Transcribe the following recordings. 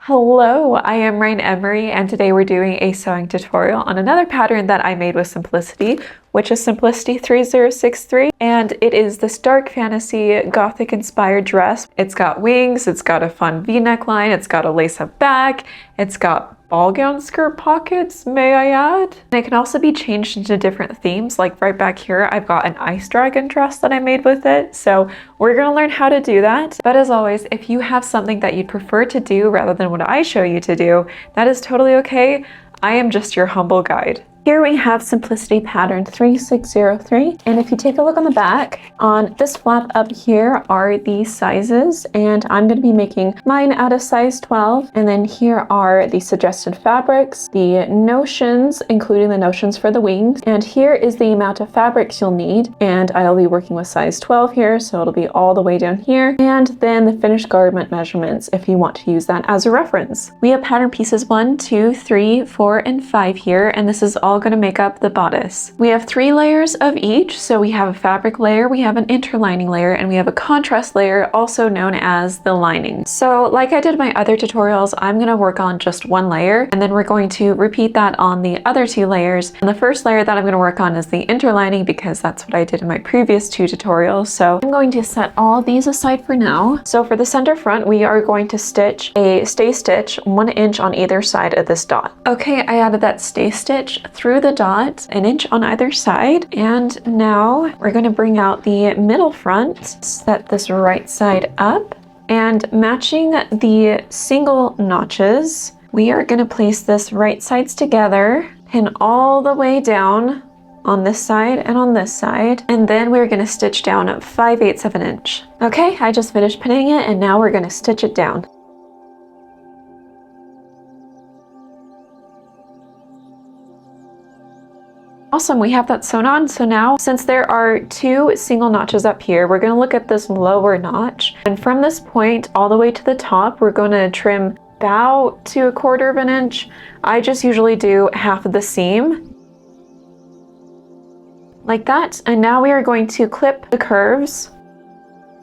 Hello, I am RAINE Emery, and today we're doing a sewing tutorial on another pattern that I made with Simplicity, which is Simplicity 3063, and it is this dark fantasy gothic inspired dress. It's got wings, it's got a fun V-neck line, it's got a lace-up back, it's got ball gown skirt pockets, may I add? And it can also be changed into different themes, like right back here I've got an ice dragon dress that I made with it, so we're gonna learn how to do that. But as always, if you have something that you'd prefer to do rather than what I show you to do, that is totally okay. I am just your humble guide. Here we have Simplicity pattern 3603, and if you take a look on the back, on this flap up here are the sizes, and I'm going to be making mine out of size 12, and then here are the suggested fabrics, the notions, including the notions for the wings, and here is the amount of fabrics you'll need, and I'll be working with size 12 here, so it'll be all the way down here, and then the finished garment measurements if you want to use that as a reference. We have pattern pieces 1, 2, 3, 4, and 5 here, and this is all going to make up the bodice. We have 3 layers of each, so we have a fabric layer, we have an interlining layer, and we have a contrast layer, also known as the lining. So like I did my other tutorials, I'm going to work on just 1 layer, and then we're going to repeat that on the other 2 layers. And the first layer that I'm going to work on is the interlining, because that's what I did in my previous 2 tutorials. So I'm going to set all these aside for now. So for the center front, we are going to stitch a stay stitch 1 inch on either side of this dot. Okay, I added that stay stitch through the dot, 1 inch on either side, and now we're going to bring out the middle front, set this right side up, and matching the single notches, we are going to place this right sides together, pin all the way down on this side and on this side, and then we're going to stitch down 5/8 of an inch. Okay, I just finished pinning it, and now we're going to stitch it down. Awesome, we have that sewn on. So now, since there are 2 single notches up here, we're going to look at this lower notch. And from this point all the way to the top, we're going to trim about to 1/4 of an inch. I just usually do half of the seam. Like that. And now we are going to clip the curves,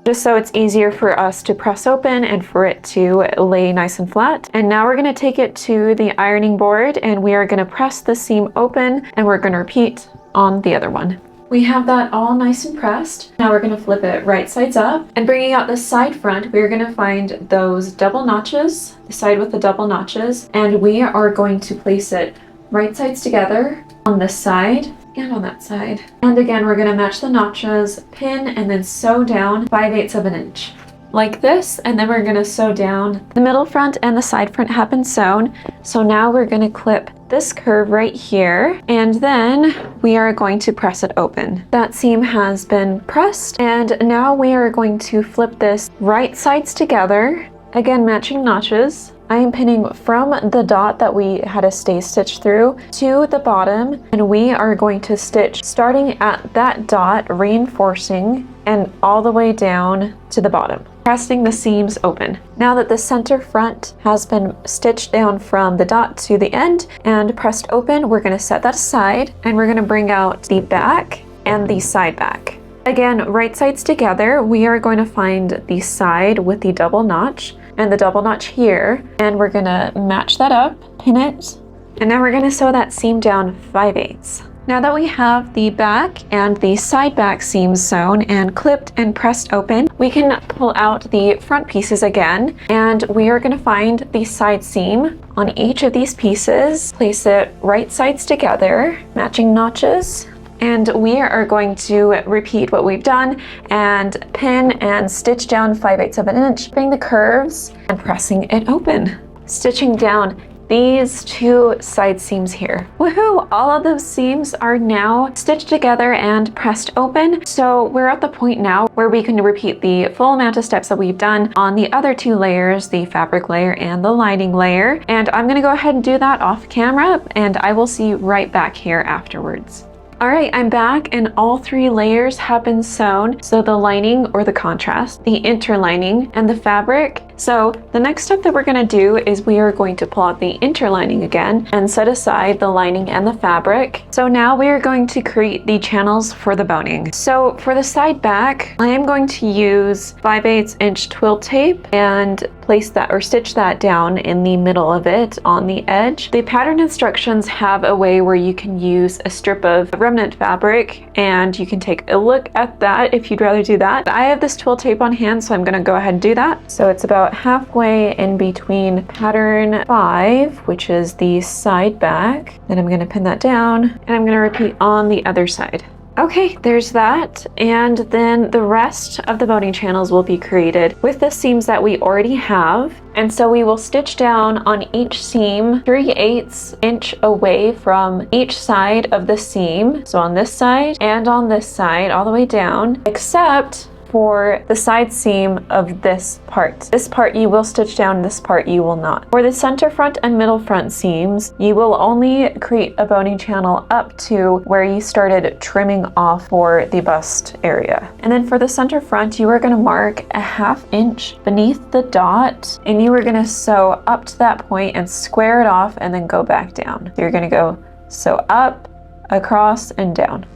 just so it's easier for us to press open and for it to lay nice and flat. And now we're going to take it to the ironing board, and we are going to press the seam open, and we're going to repeat on the other one. We have that all nice and pressed. Now we're going to flip it right sides up, and bringing out the side front, we're going to find those double notches, the side with the double notches, and we are going to place it right sides together on this side and on that side. And again, we're going to match the notches, pin, and then sew down 5/8 of an inch. Like this, and then we're going to sew down. The middle front and the side front have been sewn, so now we're going to clip this curve right here, and then we are going to press it open. That seam has been pressed, and now we are going to flip this right sides together, again matching notches. I am pinning from the dot that we had a stay stitch through to the bottom, and we are going to stitch starting at that dot, reinforcing, and all the way down to the bottom, pressing the seams open. Now that the center front has been stitched down from the dot to the end and pressed open, we're going to set that aside, and we're going to bring out the back and the side back. Again, right sides together, we are going to find the side with the double notch and the double notch here, and we're gonna match that up, pin it, and now we're gonna sew that seam down 5/8. Now that we have the back and the side back seams sewn and clipped and pressed open, we can pull out the front pieces again, and we are gonna find the side seam on each of these pieces, place it right sides together, matching notches, and we are going to repeat what we've done and pin and stitch down 5/8 of an inch, bring the curves and pressing it open. Stitching down these 2 side seams here. Woohoo! All of those seams are now stitched together and pressed open. So we're at the point now where we can repeat the full amount of steps that we've done on the other 2 layers, the fabric layer and the lining layer. And I'm gonna go ahead and do that off camera, and I will see you right back here afterwards. Alright, I'm back, and all 3 layers have been sewn. So the lining or the contrast, the interlining, and the fabric So the next step that we're going to do is we are going to pull out the interlining again and set aside the lining and the fabric. So now we are going to create the channels for the boning. So for the side back, I am going to use 5/8 inch twill tape and place that or stitch that down in the middle of it on the edge. The pattern instructions have a way where you can use a strip of remnant fabric and you can take a look at that if you'd rather do that. I have this twill tape on hand, so I'm going to go ahead and do that. So it's about halfway in between pattern 5, which is the side back. Then I'm going to pin that down and I'm going to repeat on the other side. Okay, there's that, and then the rest of the boning channels will be created with the seams that we already have. And so we will stitch down on each seam 3/8 inch away from each side of the seam. So on this side and on this side, all the way down, except for the side seam of this part. This part you will stitch down, this part you will not. For the center front and middle front seams, you will only create a boning channel up to where you started trimming off for the bust area. And then for the center front, you are going to mark a 1/2 inch beneath the dot, and you are going to sew up to that point and square it off and then go back down. So you're going to go sew up, across, and down.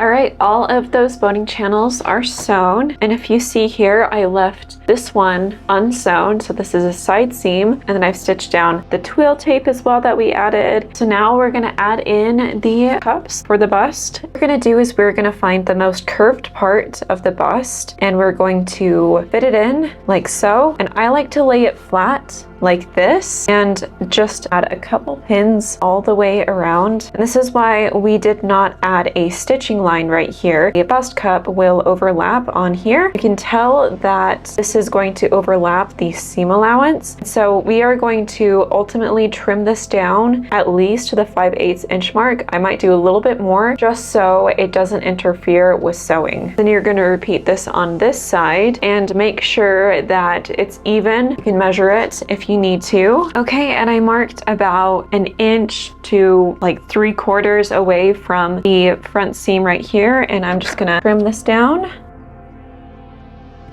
All right, all of those boning channels are sewn, and if you see here, I left this one unsewn, so this is a side seam, and then I've stitched down the twill tape as well that we added. So now we're gonna add in the cups for the bust. What we're gonna do is we're gonna find the most curved part of the bust, and we're going to fit it in like so, and I like to lay it flat like this and just add a couple pins all the way around. And this is why we did not add a stitching line right here. The bust cup will overlap on here. You can tell that this is going to overlap the seam allowance. So we are going to ultimately trim this down at least to the 5/8 inch mark. I might do a little bit more just so it doesn't interfere with sewing. Then you're going to repeat this on this side and make sure that it's even. You can measure it if you need to. Okay, and I marked about 1 inch to like 3/4 away from the front seam right here, and I'm just gonna trim this down.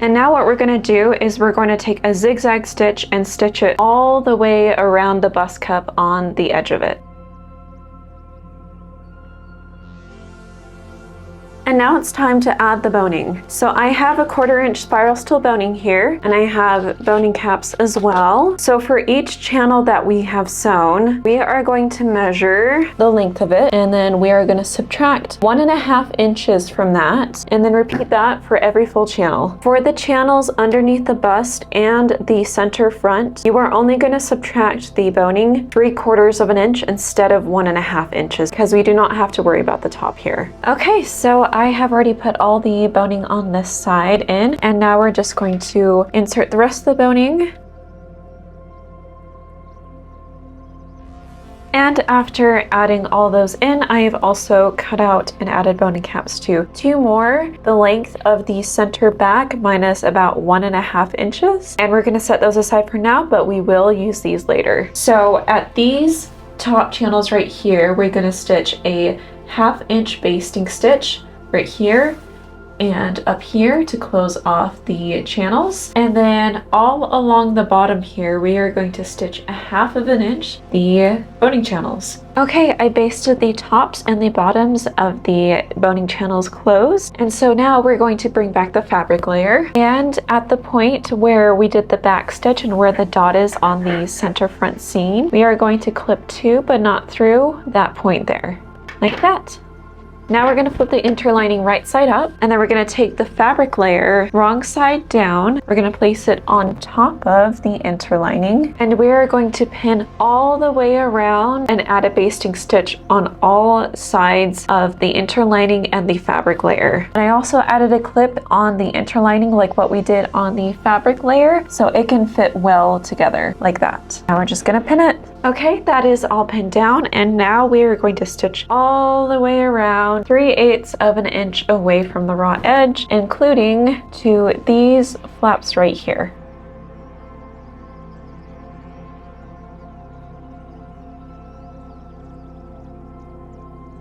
And now what we're going to do is we're going to take a zigzag stitch and stitch it all the way around the bust cup on the edge of it. And now it's time to add the boning. So I have a 1/4 inch spiral steel boning here, and I have boning caps as well. So for each channel that we have sewn, we are going to measure the length of it, and then we are going to subtract 1.5 inches from that, and then repeat that for every full channel. For the channels underneath the bust and the center front, you are only going to subtract the boning 3/4 of an inch instead of 1.5 inches, because we do not have to worry about the top here. Okay, so I have already put all the boning on this side in, and now we're just going to insert the rest of the boning. And after adding all those in, I have also cut out and added boning caps to 2 more, the length of the center back minus about 1.5 inches. And we're going to set those aside for now, but we will use these later. So at these top channels right here, we're going to stitch a 1/2 inch basting stitch right here and up here to close off the channels. And then all along the bottom here, we are going to stitch a 1/2 inch the boning channels. Okay, I basted the tops and the bottoms of the boning channels closed. And so now we're going to bring back the fabric layer. And at the point where we did the back stitch and where the dot is on the center front seam, we are going to clip to, but not through, that point there, like that. Now we're going to flip the interlining right side up, and then we're going to take the fabric layer wrong side down. We're going to place it on top of the interlining, and we are going to pin all the way around and add a basting stitch on all sides of the interlining and the fabric layer. And I also added a clip on the interlining like what we did on the fabric layer, so it can fit well together like that. Now we're just going to pin it. Okay, that is all pinned down, and now we are going to stitch all the way around 3/8 of an inch away from the raw edge, including to these flaps right here.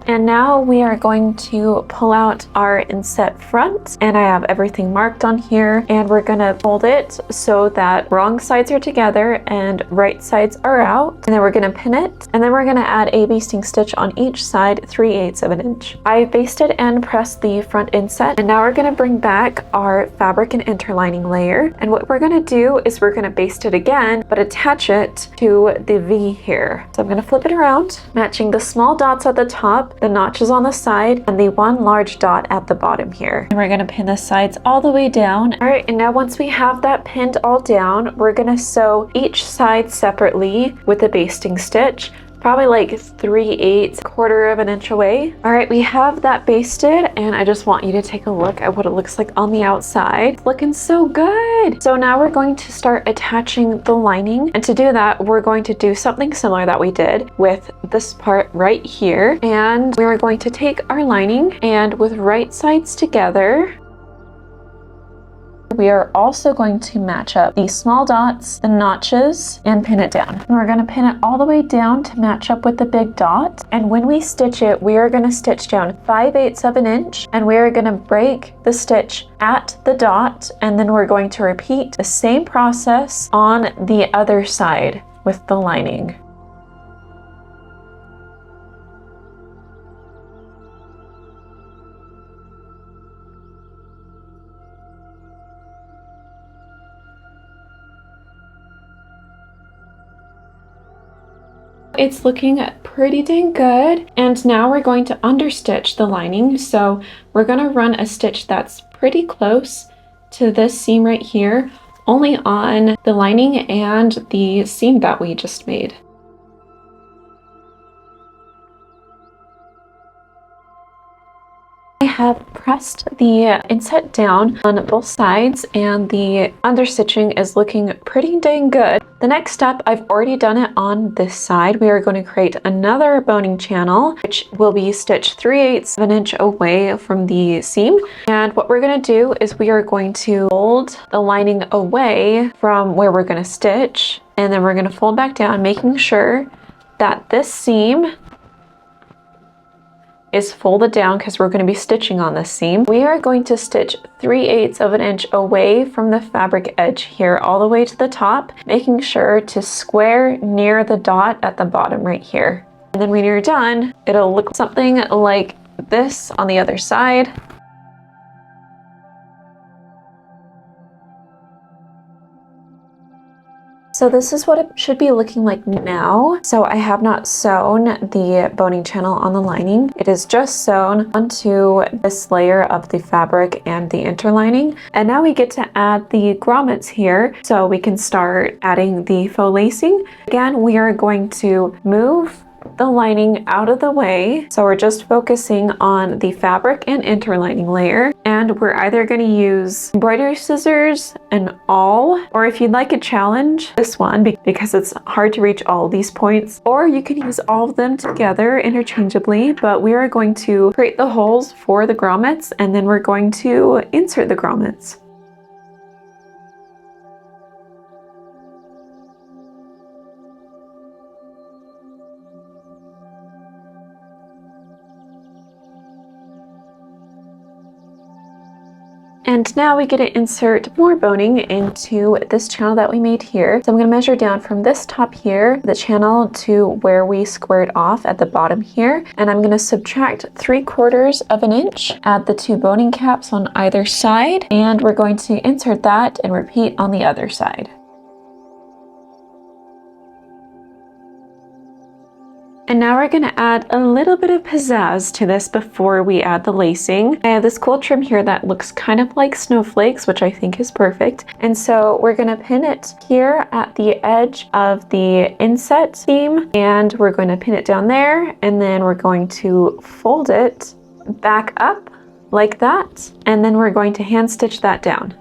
And now we are going to pull out our inset front, and I have everything marked on here, and we're gonna fold it so that wrong sides are together and right sides are out, and then we're gonna pin it, and then we're gonna add a basting stitch on each side 3/8 of an inch. I basted and pressed the front inset, and now we're gonna bring back our fabric and interlining layer, and what we're gonna do is we're gonna baste it again, but attach it to the V here. So I'm gonna flip it around, matching the small dots at the top, the notches on the side, and the one large dot at the bottom here. And we're gonna pin the sides all the way down. All right, and now once we have that pinned all down, we're gonna sew each side separately with a basting stitch, probably like 3/8, 1/4 of an inch away. All right, we have that basted, and I just want you to take a look at what it looks like on the outside. It's looking so good. So now we're going to start attaching the lining, and to do that, we're going to do something similar that we did with this part right here. And we're going to take our lining, and with right sides together, we are also going to match up the small dots, the notches, and pin it down. And we're going to pin it all the way down to match up with the big dot. And when we stitch it, we are going to stitch down 5/8 of an inch, and we are going to break the stitch at the dot, and then we're going to repeat the same process on the other side with the lining. It's looking pretty dang good. And now we're going to understitch the lining. So we're going to run a stitch that's pretty close to this seam right here, only on the lining and the seam that we just made. I have pressed the inset down on both sides, and the understitching is looking pretty dang good. The next step, I've already done it on this side. We are going to create another boning channel, which will be stitched 3/8 of an inch away from the seam. And what we're going to do is we are going to fold the lining away from where we're going to stitch, and then we're going to fold back down, making sure that this seam is folded down because we're going to be stitching on this seam. We are going to stitch 3/8 of an inch away from the fabric edge here all the way to the top, making sure to square near the dot at the bottom right here. And then when you're done, it'll look something like this on the other side. So this is what it should be looking like now. So I have not sewn the boning channel on the lining. It is just sewn onto this layer of the fabric and the interlining. And now we get to add the grommets here, so we can start adding the faux lacing. Again, we are going to move the lining out of the way. So we're just focusing on the fabric and interlining layer. And we're either going to use embroidery scissors and awl, or if you'd like a challenge, this one, because it's hard to reach all these points, or you can use all of them together interchangeably. But we are going to create the holes for the grommets, and then we're going to insert the grommets. And now we get to insert more boning into this channel that we made here. So I'm going to measure down from this top here, the channel, to where we squared off at the bottom here. And I'm going to subtract 3/4 of an inch, add the 2 boning caps on either side, and we're going to insert that and repeat on the other side. And now we're going to add a little bit of pizzazz to this before we add the lacing. I have this cool trim here that looks kind of like snowflakes, which I think is perfect. And so we're going to pin it here at the edge of the inset seam, and we're going to pin it down there, and then we're going to fold it back up like that, and then we're going to hand stitch that down.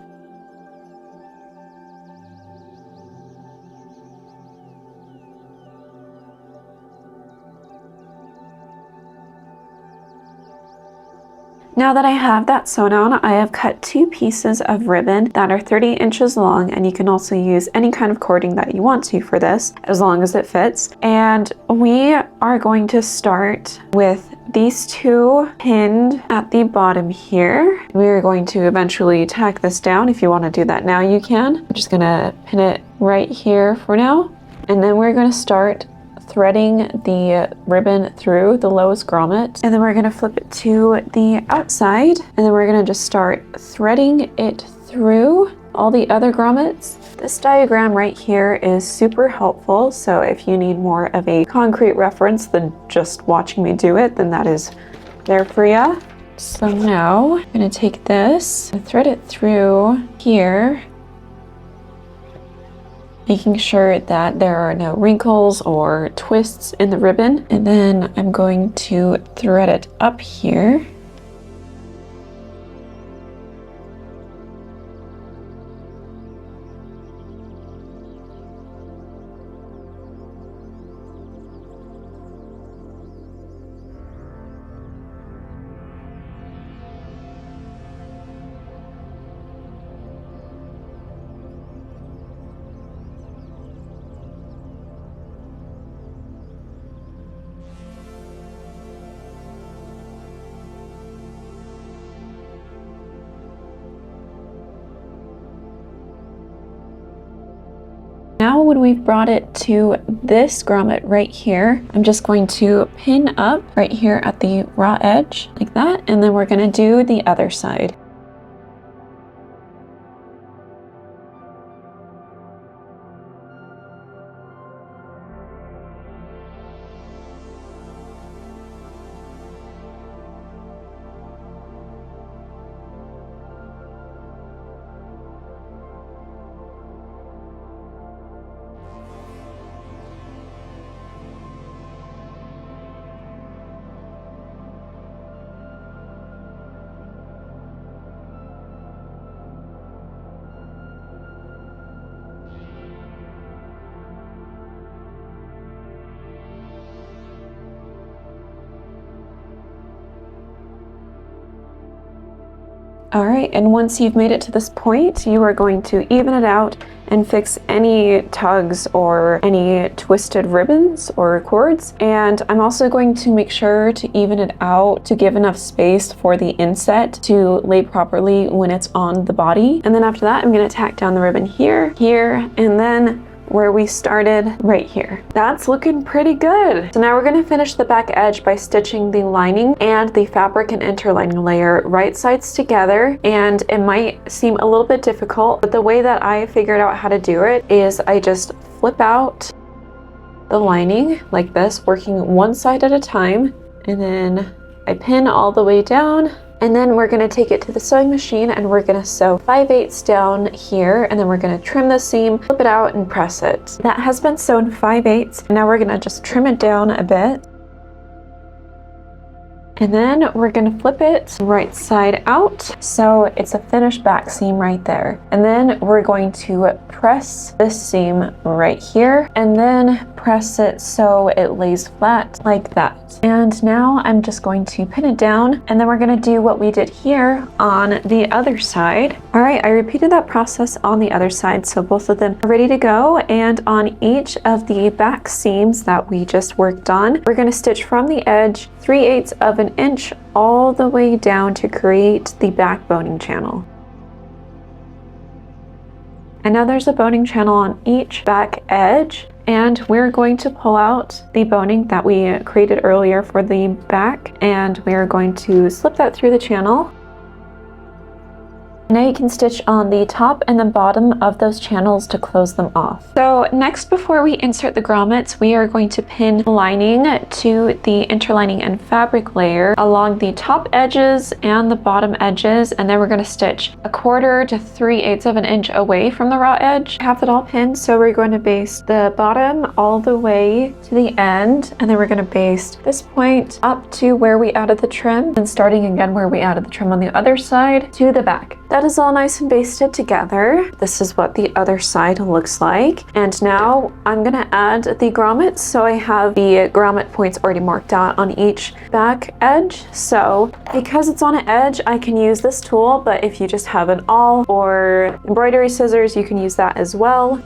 Now that I have that sewn on, I have cut 2 pieces of ribbon that are 30 inches long, and you can also use any kind of cording that you want to for this, as long as it fits. And we are going to start with these 2 pinned at the bottom here. We are going to eventually tack this down. If you want to do that now, you can. I'm just gonna pin it right here for now. And then we're gonna start threading the ribbon through the lowest grommet, and then we're going to flip it to the outside, and then we're going to just start threading it through all the other grommets. This diagram right here is super helpful, so if you need more of a concrete reference than just watching me do it, then that is there for you. So now I'm going to take this and thread it through here, making sure that there are no wrinkles or twists in the ribbon. And then I'm going to thread it up here. Now when we've brought it to this grommet right here, I'm just going to pin up right here at the raw edge like that, and then we're going to do the other side. All right, and once you've made it to this point, you are going to even it out and fix any tugs or any twisted ribbons or cords. And I'm also going to make sure to even it out to give enough space for the inset to lay properly when it's on the body. And then after that, I'm going to tack down the ribbon here, here, and then where we started right here. That's looking pretty good. So now we're going to finish the back edge by stitching the lining and the fabric and interlining layer right sides together. And it might seem a little bit difficult, but the way that I figured out how to do it is I just flip out the lining like this, working one side at a time, and then I pin all the way down. And then we're going to take it to the sewing machine and we're going to sew 5/8 down here, and then we're going to trim the seam, flip it out, and press it. That has been sewn 5/8. Now we're going to just trim it down a bit. And then we're going to flip it right side out, so it's a finished back seam right there. And then we're going to press this seam right here, and then press it so it lays flat like that. And now I'm just going to pin it down, and then we're going to do what we did here on the other side. All right, I repeated that process on the other side, so both of them are ready to go. And on each of the back seams that we just worked on, we're going to stitch from the edge 3/8 of an inch all the way down to create the back boning channel. And now there's a boning channel on each back edge, and we're going to pull out the boning that we created earlier for the back, and we're going to slip that through the channel. Now you can stitch on the top and the bottom of those channels to close them off. So next, before we insert the grommets, we are going to pin the lining to the interlining and fabric layer along the top edges and the bottom edges, and then we're going to stitch 1/4 to 3/8 of an inch away from the raw edge. I have that all pinned, so we're going to baste the bottom all the way to the end, and then we're going to baste this point up to where we added the trim, and starting again where we added the trim on the other side to the back. that is all nice and basted together. This is what the other side looks like. And now I'm gonna add the grommets. So I have the grommet points already marked out on each back edge. So because it's on an edge, I can use this tool, but if you just have an awl or embroidery scissors, you can use that as well.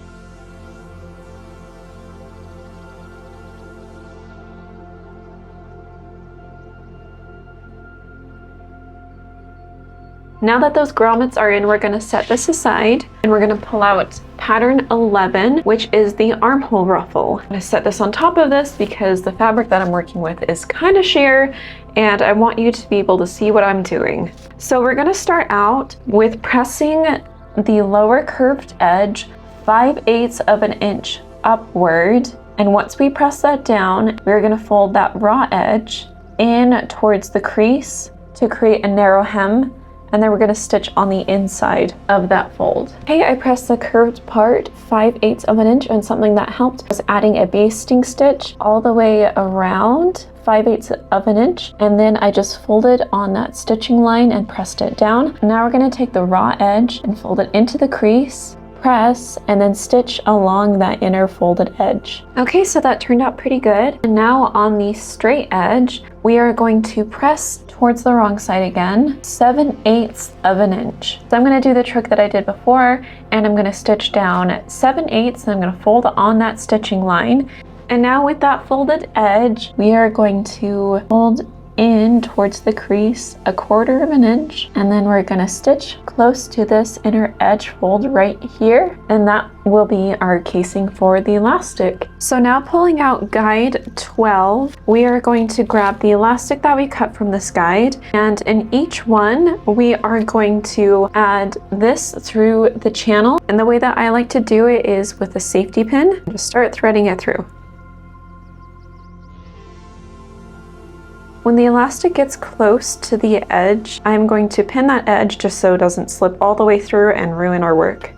Now that those grommets are in, we're gonna set this aside and we're gonna pull out pattern 11, which is the armhole ruffle. I'm gonna set this on top of this because the fabric that I'm working with is kind of sheer and I want you to be able to see what I'm doing. So we're gonna start out with pressing the lower curved edge 5/8 of an inch upward. And once we press that down, we're gonna fold that raw edge in towards the crease to create a narrow hem. And then we're gonna stitch on the inside of that fold. Okay, I pressed the curved part 5/8 of an inch, and something that helped was adding a basting stitch all the way around 5/8 of an inch. And then I just folded on that stitching line and pressed it down. Now we're gonna take the raw edge and fold it into the crease, press, and then stitch along that inner folded edge. Okay, so that turned out pretty good. And now on the straight edge, we are going to press towards the wrong side again, 7/8 of an inch. So I'm gonna do the trick that I did before, and I'm gonna stitch down 7/8, and I'm gonna fold on that stitching line. And now with that folded edge, we are going to fold in towards the crease 1/4 of an inch, and then we're gonna stitch close to this inner edge fold right here, and that will be our casing for the elastic. So now pulling out guide 12, we are going to grab the elastic that we cut from this guide, and in each one we are going to add this through the channel. And the way that I like to do it is with a safety pin. Just start threading it through. When the elastic gets close to the edge, I'm going to pin that edge just so it doesn't slip all the way through and ruin our work.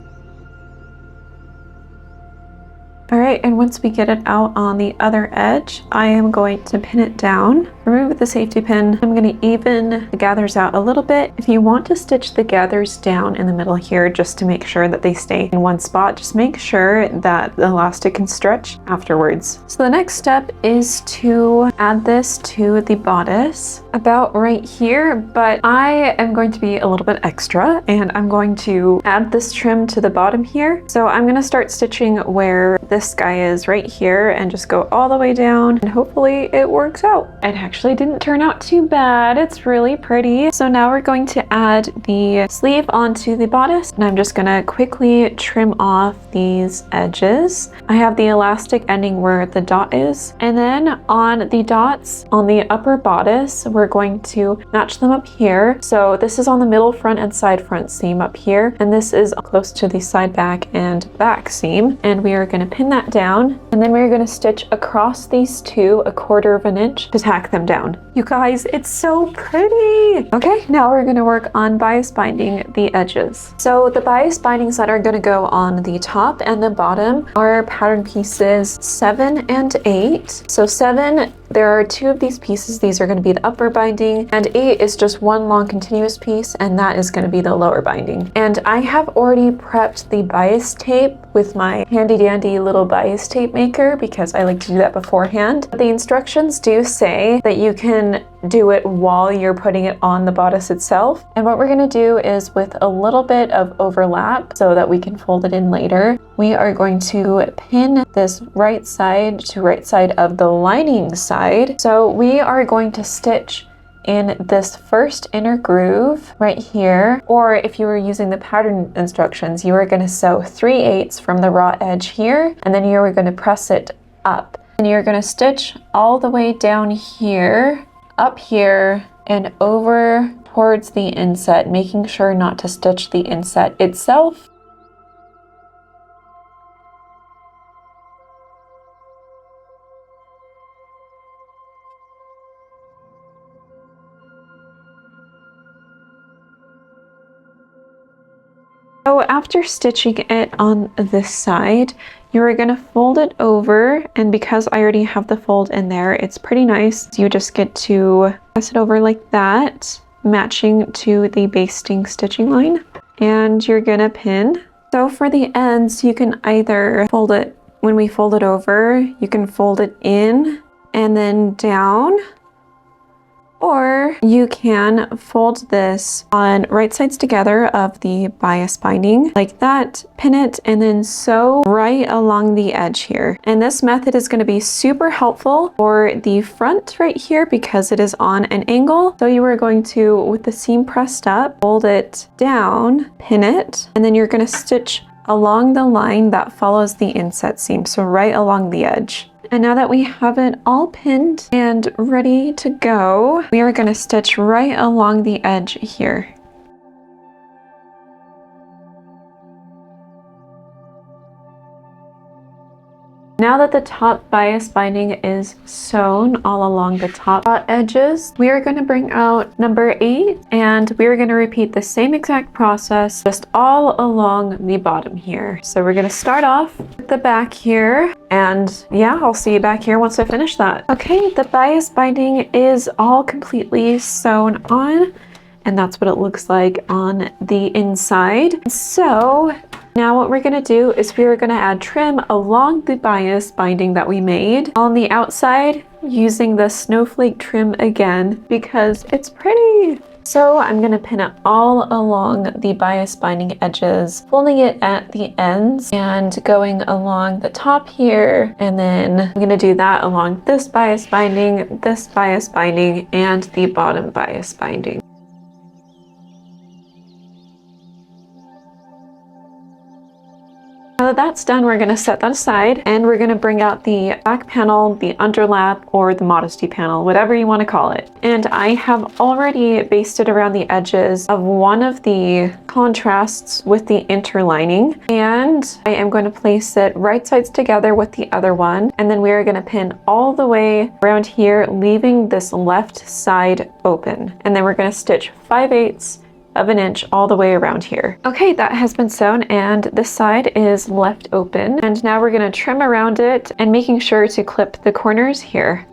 All right, and once we get it out on the other edge, I am going to pin it down, remove the safety pin. I'm going to even the gathers out a little bit. If you want to stitch the gathers down in the middle here just to make sure that they stay in one spot, just make sure that the elastic can stretch afterwards. So the next step is to add this to the bodice about right here, but I am going to be a little bit extra and I'm going to add this trim to the bottom here. So I'm going to start stitching where this guy is right here and just go all the way down, and hopefully it works out. It actually didn't turn out too bad. It's really pretty. So now we're going to add the sleeve onto the bodice, and I'm just gonna quickly trim off these edges. I have the elastic ending where the dot is, and then on the dots on the upper bodice, we're going to match them up here. So this is on the middle front and side front seam up here, and this is close to the side back and back seam, and we are going to pin that down, and then we're going to stitch across these two 1/4 of an inch to tack them down. You guys, it's so pretty. Okay, now we're going to work on bias binding the edges. So the bias bindings that are going to go on the top and the bottom are pattern pieces 7 and 8. So 7, there are 2 of these pieces. These are going to be the upper binding, and 8 is just one long continuous piece, and that is going to be the lower binding. And I have already prepped the bias tape with my handy dandy little bias tape maker because I like to do that beforehand. The instructions do say that you can do it while you're putting it on the bodice itself. And what we're going to do is, with a little bit of overlap so that we can fold it in later, we are going to pin this right side to right side of the lining side. So we are going to stitch in this first inner groove right here, or if you were using the pattern instructions, you are going to sew 3/8 from the raw edge here, and then you are going to press it up, and you're going to stitch all the way down here, up here, and over towards the inset, making sure not to stitch the inset itself. So after stitching it on this side, you're going to fold it over, and because I already have the fold in there, it's pretty nice. You just get to press it over like that, matching to the basting stitching line, and you're gonna pin. So for the ends, you can either fold it, when we fold it over, you can fold it in and then down, or you can fold this on right sides together of the bias binding like that, pin it, and then sew right along the edge here. And this method is going to be super helpful for the front right here because it is on an angle. So you are going to, with the seam pressed up, fold it down, pin it, and then you're going to stitch along the line that follows the inset seam, so right along the edge. And now that we have it all pinned and ready to go, we are going to stitch right along the edge here. Now that the top bias binding is sewn all along the top edges, we are going to bring out number 8, and we are going to repeat the same exact process just all along the bottom here. So we're going to start off with the back here, and yeah, I'll see you back here once I finish that. Okay, the bias binding is all completely sewn on, and that's what it looks like on the inside. So now what we're going to do is we are going to add trim along the bias binding that we made on the outside using the snowflake trim again because it's pretty. So I'm going to pin it all along the bias binding edges, folding it at the ends and going along the top here, and then I'm going to do that along this bias binding, and the bottom bias binding. Now that that's done, we're going to set that aside and we're going to bring out the back panel, the underlap, or the modesty panel, whatever you want to call it. And I have already basted around the edges of one of the contrasts with the interlining, and I am going to place it right sides together with the other one, and then we are going to pin all the way around here, leaving this left side open, and then we're going to stitch 5/8 of an inch all the way around here. Okay, that has been sewn and this side is left open, and now we're going to trim around it and making sure to clip the corners here.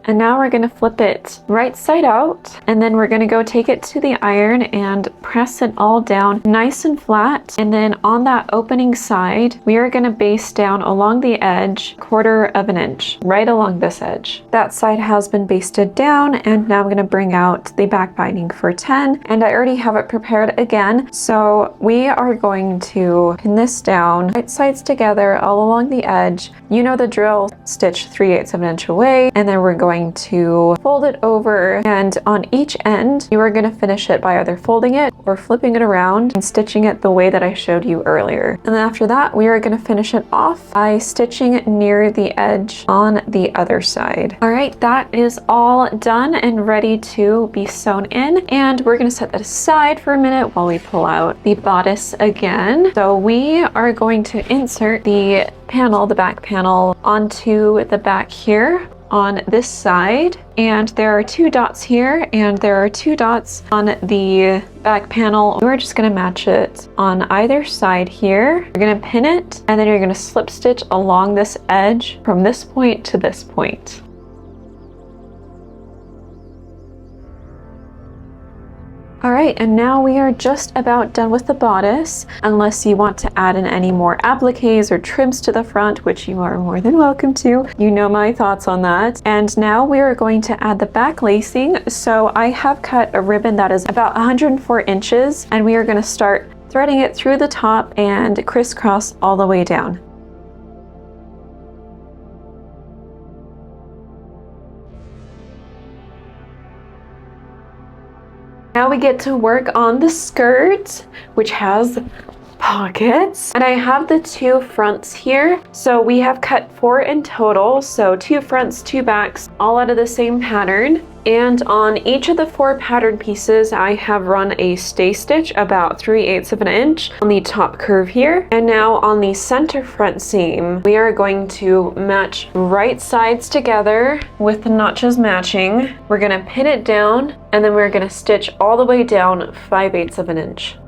And now we're going to flip it right side out, and then we're going to go take it to the iron and press it all down nice and flat. And then on that opening side, we are going to baste down along the edge 1/4 of an inch, right along this edge. That side has been basted down, and now I'm going to bring out the back binding for 10, and I already have it prepared again. So we are going to pin this down right sides together all along the edge. You know the drill, stitch 3/8 of an inch away, and then we're going to fold it over, and on each end you are going to finish it by either folding it or flipping it around and stitching it the way that I showed you earlier. And then after that we are going to finish it off by stitching it near the edge on the other side. Alright, that is all done and ready to be sewn in, and we're going to set that aside for a minute while we pull out the bodice again. So we are going to insert the panel, the back panel, onto the back here on this side, and there are 2 dots here and there are 2 dots on the back panel. We're just going to match it on either side here. You're going to pin it, and then you're going to slip stitch along this edge from this point to this point. Alright, and now we are just about done with the bodice, unless you want to add in any more appliques or trims to the front, which you are more than welcome to. You know my thoughts on that. And now we are going to add the back lacing. So I have cut a ribbon that is about 104 inches, and we are going to start threading it through the top and crisscross all the way down. Now we get to work on the skirt, which has pockets, and I have the 2 fronts here. So we have cut 4 in total, so 2 fronts, 2 backs, all out of the same pattern. And on each of the 4 pattern pieces, I have run a stay stitch about 3/8 of an inch on the top curve here. And now on the center front seam, we are going to match right sides together with the notches matching. We're going to pin it down, and then we're going to stitch all the way down 5/8 of an inch.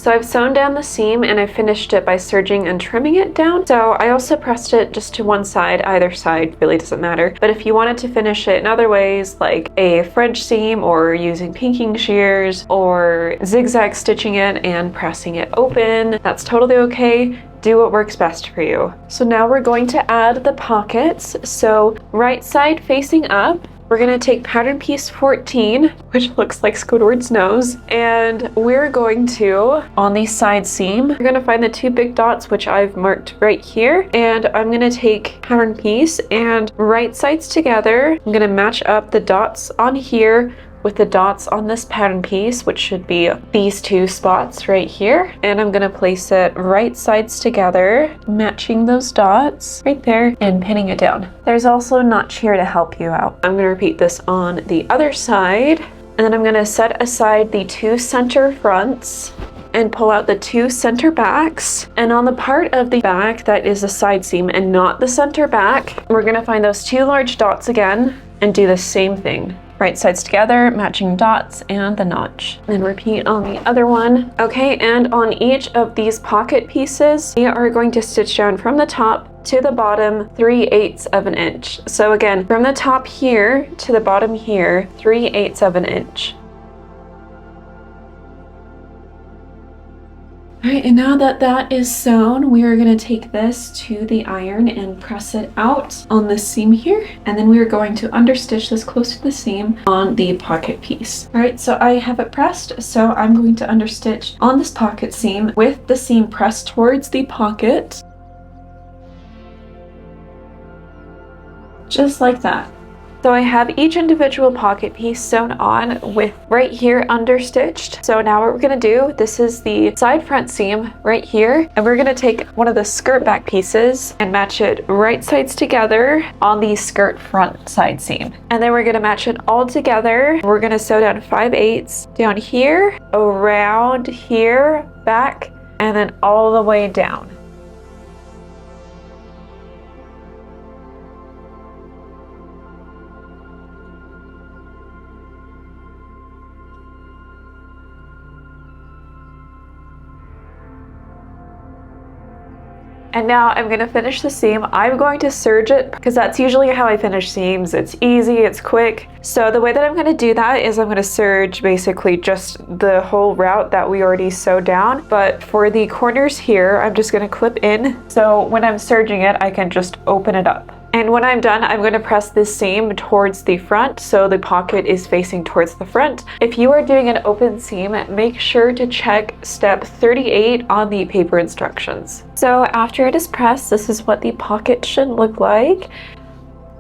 So I've sewn down the seam and I finished it by serging and trimming it down. So I also pressed it just to one side, either side really doesn't matter. But if you wanted to finish it in other ways, like a French seam or using pinking shears or zigzag stitching it and pressing it open, that's totally okay. Do what works best for you. So now we're going to add the pockets. So right side facing up, we're gonna take pattern piece 14, which looks like Squidward's nose, and we're going to, on the side seam, we're gonna find the 2 big dots, which I've marked right here, and I'm gonna take pattern piece and right sides together. I'm gonna match up the dots on here with the dots on this pattern piece, which should be these 2 spots right here. And I'm gonna place it right sides together, matching those dots right there and pinning it down. There's also a notch here to help you out. I'm gonna repeat this on the other side. And then I'm gonna set aside the 2 center fronts and pull out the 2 center backs. And on the part of the back that is the side seam and not the center back, we're gonna find those 2 large dots again and do the same thing. Right sides together, matching dots and the notch. And repeat on the other one. Okay, and on each of these pocket pieces, we are going to stitch down from the top to the bottom 3/8 of an inch. So again, from the top here to the bottom here, 3/8 of an inch. All right, and now that that is sewn, we are gonna take this to the iron and press it out on the seam here. And then we are going to understitch this close to the seam on the pocket piece. All right, so I have it pressed. So I'm going to understitch on this pocket seam with the seam pressed towards the pocket. Just like that. So I have each individual pocket piece sewn on with right here understitched. So now what we're gonna do, this is the side front seam right here, and we're gonna take one of the skirt back pieces and match it right sides together on the skirt front side seam. And then we're gonna match it all together. We're gonna sew down 5/8 down here, around here, back, and then all the way down. And now I'm gonna finish the seam. I'm going to serge it because that's usually how I finish seams. It's easy, it's quick. So the way that I'm gonna do that is I'm gonna serge basically just the whole route that we already sewed down. But for the corners here, I'm just gonna clip in. So when I'm serging it, I can just open it up. And when I'm done, I'm going to press this seam towards the front so the pocket is facing towards the front. If you are doing an open seam, make sure to check step 38 on the paper instructions. So after it is pressed, this is what the pocket should look like.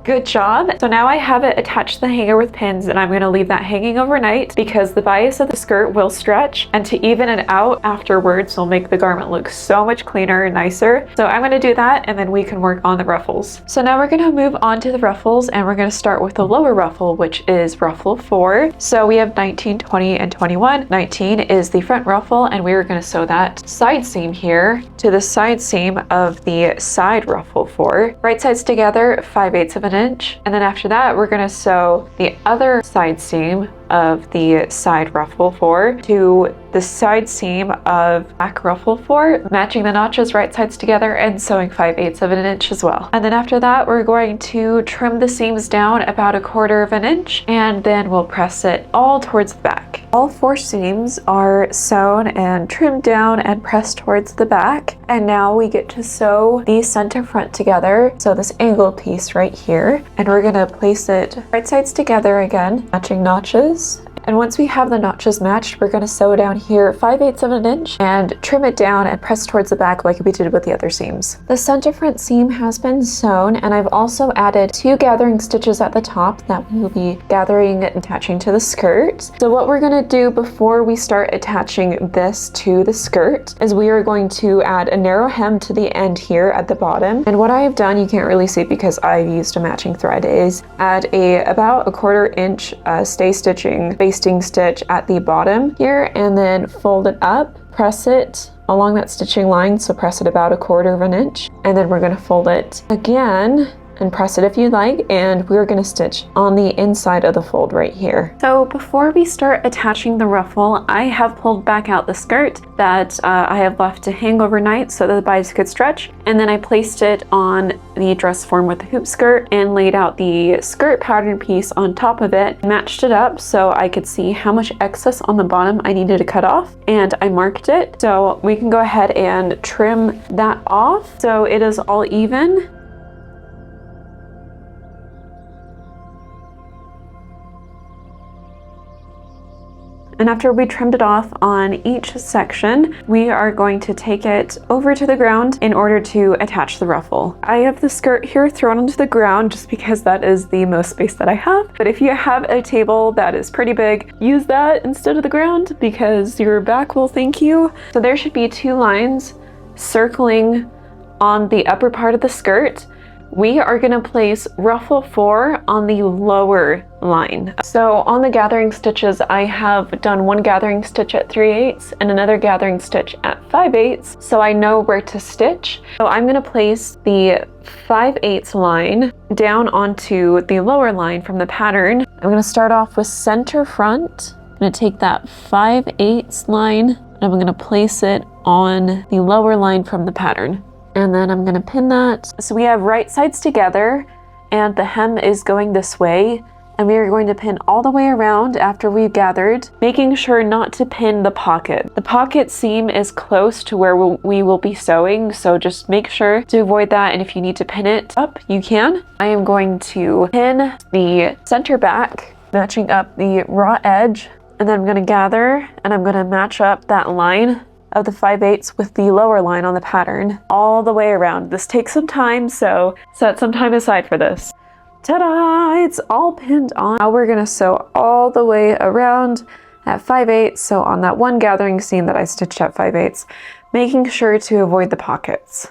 Good job. So now I have it attached to the hanger with pins, and I'm going to leave that hanging overnight because the bias of the skirt will stretch, and to even it out afterwards will make the garment look so much cleaner and nicer. So I'm going to do that, and then we can work on the ruffles. So now we're going to move on to the ruffles, and we're going to start with the lower ruffle, which is ruffle 4. So we have 19, 20, and 21. 19 is the front ruffle, and we are going to sew that side seam here to the side seam of the side ruffle 4. Right sides together, 5/8 of an inch, and then after that we're going to sew the other side seam of the side ruffle 4 to the side seam of back ruffle 4, matching the notches right sides together and sewing 5/8 of an inch as well. And then after that we're going to trim the seams down about 1/4 of an inch, and then we'll press it all towards the back. All 4 seams are sewn and trimmed down and pressed towards the back, and now we get to sew the center front together. So this angled piece right here, and we're going to place it right sides together again, matching notches. And once we have the notches matched, we're going to sew down here 5/8 of an inch and trim it down and press towards the back like we did with the other seams. The center front seam has been sewn, and I've also added 2 gathering stitches at the top that we will be gathering and attaching to the skirt. So what we're going to do before we start attaching this to the skirt is we are going to add a narrow hem to the end here at the bottom. And what I have done, you can't really see because I've used a matching thread, is add about 1/4 inch stay stitching basting stitch at the bottom here, and then fold it up, press it along that stitching line, so press it about 1/4 of an inch, and then we're going to fold it again and press it if you'd like, and we're gonna stitch on the inside of the fold right here. So before we start attaching the ruffle, I have pulled back out the skirt that I have left to hang overnight so that the bodice could stretch, and then I placed it on the dress form with the hoop skirt and laid out the skirt pattern piece on top of it, matched it up so I could see how much excess on the bottom I needed to cut off, and I marked it. So we can go ahead and trim that off so it is all even. And after we trimmed it off on each section, we are going to take it over to the ground in order to attach the ruffle. I have the skirt here thrown onto the ground just because that is the most space that I have. But if you have a table that is pretty big, use that instead of the ground because your back will thank you. So there should be 2 lines circling on the upper part of the skirt. We are going to place ruffle 4 on the lower line. So on the gathering stitches, I have done one gathering stitch at 3/8 and another gathering stitch at 5/8, so I know where to stitch. So I'm going to place the 5/8 line down onto the lower line from the pattern. I'm going to start off with center front. I'm going to take that 5/8 line and I'm going to place it on the lower line from the pattern. And then I'm gonna pin that. So we have right sides together and the hem is going this way. And we are going to pin all the way around after we've gathered, making sure not to pin the pocket. The pocket seam is close to where we will be sewing, so just make sure to avoid that. And if you need to pin it up, you can. I am going to pin the center back, matching up the raw edge. And then I'm gonna gather and I'm gonna match up that line of the 5/8 with the lower line on the pattern all the way around. This takes some time, so set some time aside for this. Ta-da! It's all pinned on. Now we're gonna sew all the way around at 5/8, so on that one gathering seam that I stitched at 5/8, making sure to avoid the pockets.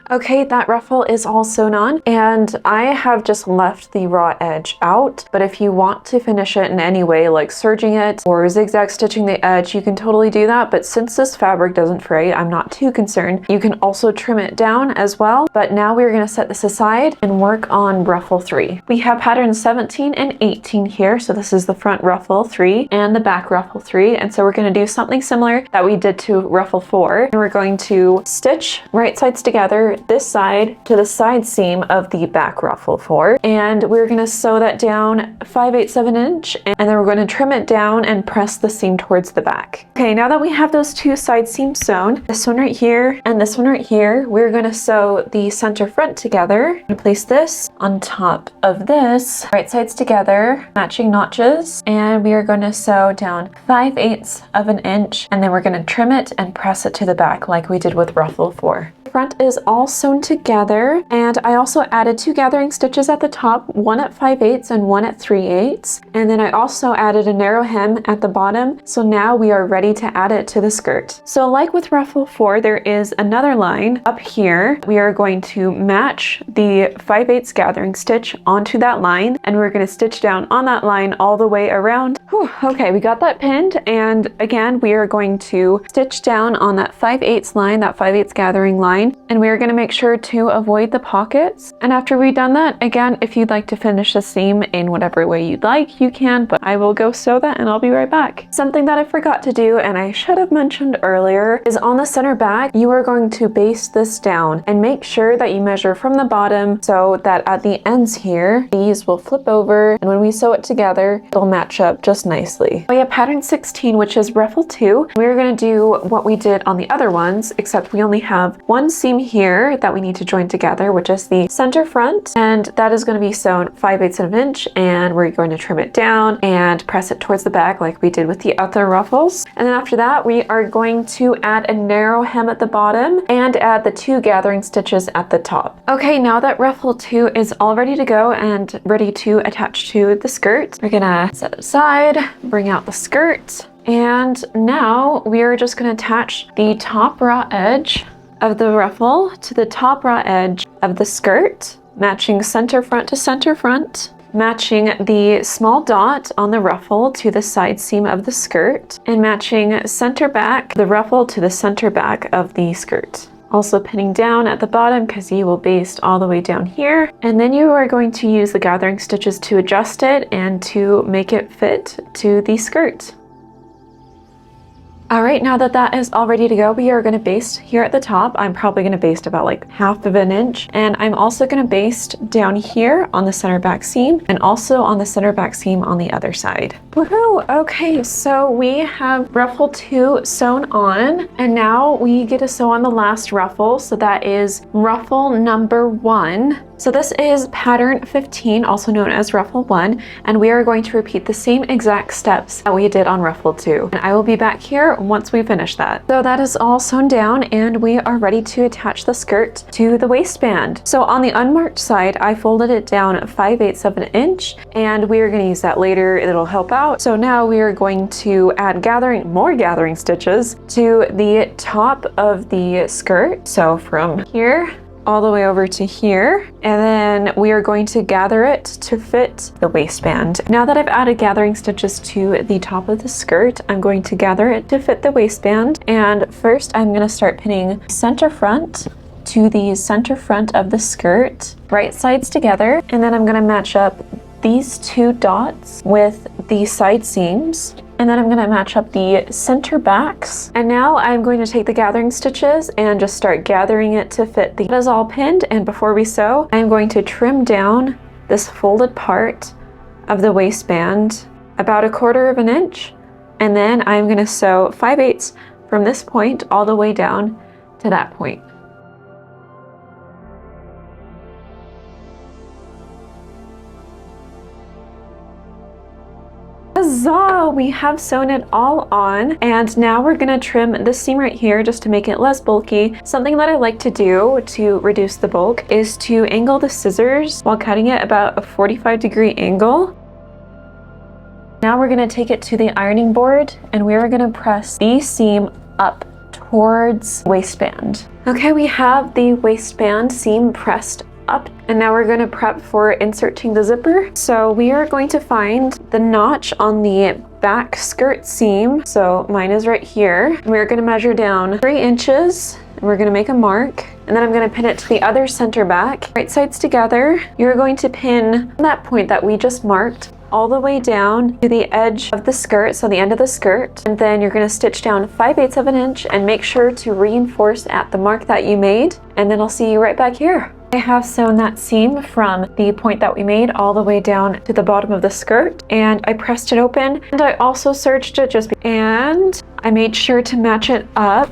Okay, that ruffle is all sewn on, and I have just left the raw edge out, but if you want to finish it in any way, like serging it or zigzag stitching the edge, you can totally do that, but since this fabric doesn't fray, I'm not too concerned. You can also trim it down as well, but now we're gonna set this aside and work on ruffle 3. We have patterns 17 and 18 here, so this is the front ruffle 3 and the back ruffle 3, and so we're gonna do something similar that we did to ruffle 4, and we're going to stitch right sides together, this side to the side seam of the back ruffle 4, and we're going to sew that down 5/8 of an inch, and then we're going to trim it down and press the seam towards the back. Okay, now that we have those 2 side seams sewn, this one right here and this one right here, we're going to sew the center front together. I'm going to place this on top of this, right sides together, matching notches, and we are going to sew down 5/8 of an inch, and then we're going to trim it and press it to the back like we did with ruffle 4. The front is all sewn together, and I also added 2 gathering stitches at the top, one at 5/8 and one at 3/8, and then I also added a narrow hem at the bottom, so now we are ready to add it to the skirt. So like with ruffle 4, there is another line up here. We are going to match the 5/8 gathering stitch onto that line, and we're going to stitch down on that line all the way around. Whew, okay, we got that pinned, and again we are going to stitch down on that 5/8 line, that 5/8 gathering line, and we are going to make sure to avoid the pockets. And after we've done that, again, if you'd like to finish the seam in whatever way you'd like, you can, but I will go sew that and I'll be right back. Something that I forgot to do, and I should have mentioned earlier, is on the center back, you are going to baste this down and make sure that you measure from the bottom so that at the ends here, these will flip over, and when we sew it together, it'll match up just nicely. We have pattern 16, which is ruffle 2. We're going to do what we did on the other ones, except we only have one seam here that we need to join together, which is the center front, and that is going to be sewn 5/8 of an inch, and we're going to trim it down and press it towards the back like we did with the other ruffles. And then after that, we are going to add a narrow hem at the bottom and add the 2 gathering stitches at the top. Okay, now that ruffle 2 is all ready to go and ready to attach to the skirt, we're gonna set it aside, bring out the skirt, and now we are just going to attach the top raw edge of the ruffle to the top raw edge of the skirt, matching center front to center front, matching the small dot on the ruffle to the side seam of the skirt and matching center back the ruffle to the center back of the skirt. Also pinning down at the bottom because you will baste all the way down here. And then you are going to use the gathering stitches to adjust it and to make it fit to the skirt. All right, now that that is all ready to go, we are going to baste here at the top. I'm probably going to baste about like 1/2 inch. And I'm also going to baste down here on the center back seam and also on the center back seam on the other side. Woohoo! Okay, so we have ruffle 2 sewn on, and now we get to sew on the last ruffle. So that is ruffle number 1. So this is pattern 15, also known as ruffle 1, and we are going to repeat the same exact steps that we did on ruffle 2. And I will be back here once we finish that. So that is all sewn down, and we are ready to attach the skirt to the waistband. So on the unmarked side, I folded it down 5/8 of an inch, and we are going to use that later. It'll help out. So now we are going to add more gathering stitches to the top of the skirt. So from here all the way over to here, and then we are going to gather it to fit the waistband. Now that I've added gathering stitches to the top of the skirt, I'm going to gather it to fit the waistband. And first I'm going to start pinning center front to the center front of the skirt, right sides together, and then I'm going to match up these 2 dots with the side seams. And then I'm going to match up the center backs. And now I'm going to take the gathering stitches and just start gathering it to fit. That is all pinned, and before we sew, I'm going to trim down this folded part of the waistband about 1/4 inch. And then I'm going to sew 5/8 from this point all the way down to that point. Huzzah! We have sewn it all on, and now we're gonna trim this seam right here just to make it less bulky. Something that I like to do to reduce the bulk is to angle the scissors while cutting it about a 45-degree angle. Now we're gonna take it to the ironing board, and we're gonna press the seam up towards waistband. Okay, we have the waistband seam pressed up, and now we're going to prep for inserting the zipper. So we are going to find the notch on the back skirt seam. So mine is right here. We're going to measure down 3 inches, and we're going to make a mark, and then I'm going to pin it to the other center back. Right sides together. You're going to pin that point that we just marked all the way down to the edge of the skirt, so the end of the skirt, and then you're going to stitch down 5/8 of an inch and make sure to reinforce at the mark that you made, and then I'll see you right back here. I have sewn that seam from the point that we made all the way down to the bottom of the skirt, and I pressed it open, and I also serged it and I made sure to match it up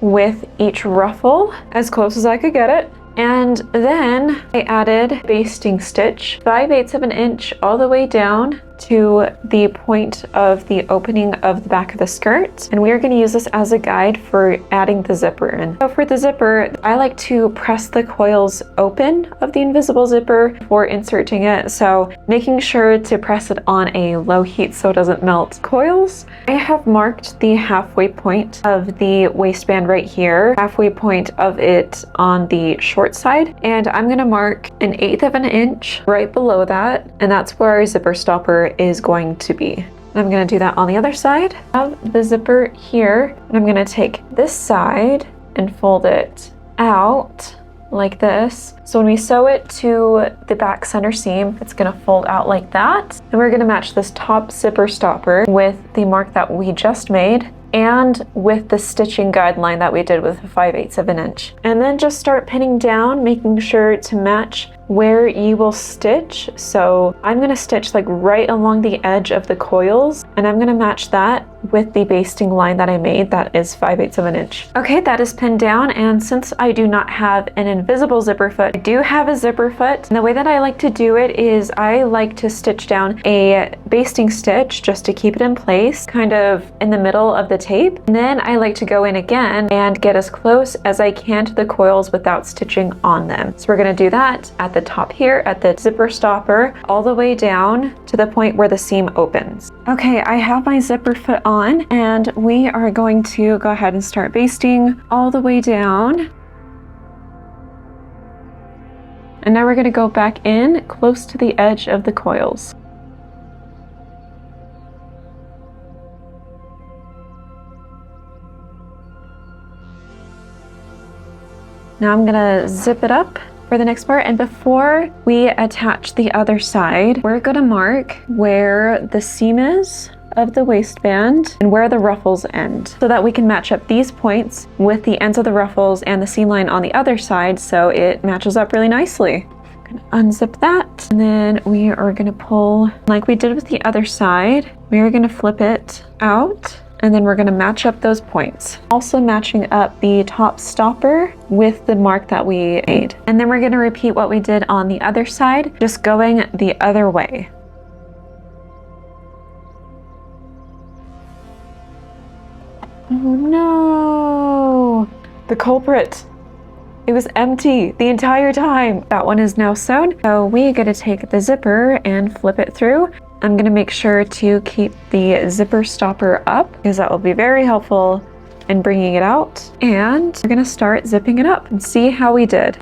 with each ruffle as close as I could get it. And then I added basting stitch 5/8 of an inch all the way down to the point of the opening of the back of the skirt, and we are going to use this as a guide for adding the zipper in. So for the zipper, I like to press the coils open of the invisible zipper before inserting it, so making sure to press it on a low heat so it doesn't melt coils. I have marked the halfway point of the waistband right here, halfway point of it on the short side, and I'm going to mark 1/8 of an inch right below that, and that's where our zipper stopper is going to be. And I'm going to do that on the other side of the zipper here, and I'm going to take this side and fold it out like this. So when we sew it to the back center seam, it's going to fold out like that. And we're going to match this top zipper stopper with the mark that we just made and with the stitching guideline that we did with 5/8 of an inch. And then just start pinning down, making sure to match where you will stitch. So I'm going to stitch like right along the edge of the coils, and I'm going to match that with the basting line that I made that is 5/8 of an inch. Okay, that is pinned down, and since I do not have an invisible zipper foot, I do have a zipper foot. And the way that I like to do it is I like to stitch down a basting stitch just to keep it in place, kind of in the middle of the tape. And then I like to go in again and get as close as I can to the coils without stitching on them. So we're going to do that at the top here at the zipper stopper all the way down to the point where the seam opens. Okay, I have my zipper foot on, and we are going to go ahead and start basting all the way down. And now we're going to go back in close to the edge of the coils. Now I'm gonna zip it up for the next part, and before we attach the other side, we're gonna mark where the seam is of the waistband and where the ruffles end, so that we can match up these points with the ends of the ruffles and the seam line on the other side so it matches up really nicely. I'm gonna unzip that, and then we are gonna pull like we did with the other side. We are gonna flip it out, and then we're going to match up those points. Also matching up the top stopper with the mark that we made. And then we're going to repeat what we did on the other side, just going the other way. Oh no! The culprit! It was empty the entire time! That one is now sewn. So we got to take the zipper and flip it through. I'm gonna make sure to keep the zipper stopper up because that will be very helpful in bringing it out. And we're gonna start zipping it up and see how we did.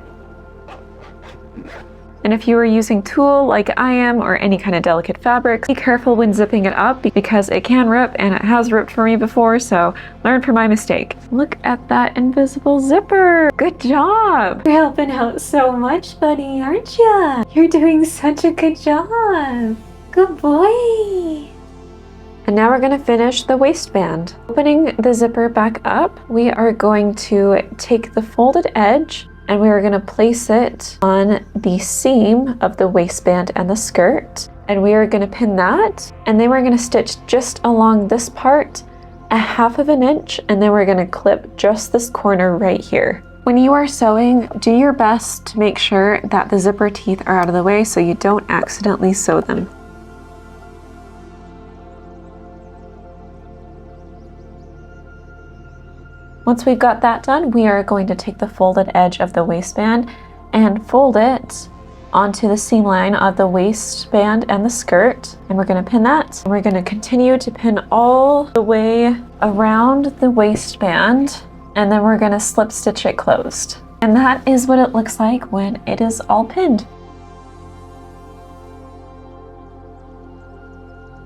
And if you were using tulle like I am, or any kind of delicate fabric, be careful when zipping it up because it can rip, and it has ripped for me before, so learn from my mistake. Look at that invisible zipper! Good job! You're helping out so much, buddy, aren't you? You're doing such a good job! Good boy! And now we're going to finish the waistband. Opening the zipper back up, we are going to take the folded edge and we are going to place it on the seam of the waistband and the skirt. And we are going to pin that, and then we're going to stitch just along this part a 1/2 inch, and then we're going to clip just this corner right here. When you are sewing, do your best to make sure that the zipper teeth are out of the way so you don't accidentally sew them. Once we've got that done, we are going to take the folded edge of the waistband and fold it onto the seam line of the waistband and the skirt. And we're going to pin that. And we're going to continue to pin all the way around the waistband. And then we're going to slip stitch it closed. And that is what it looks like when it is all pinned.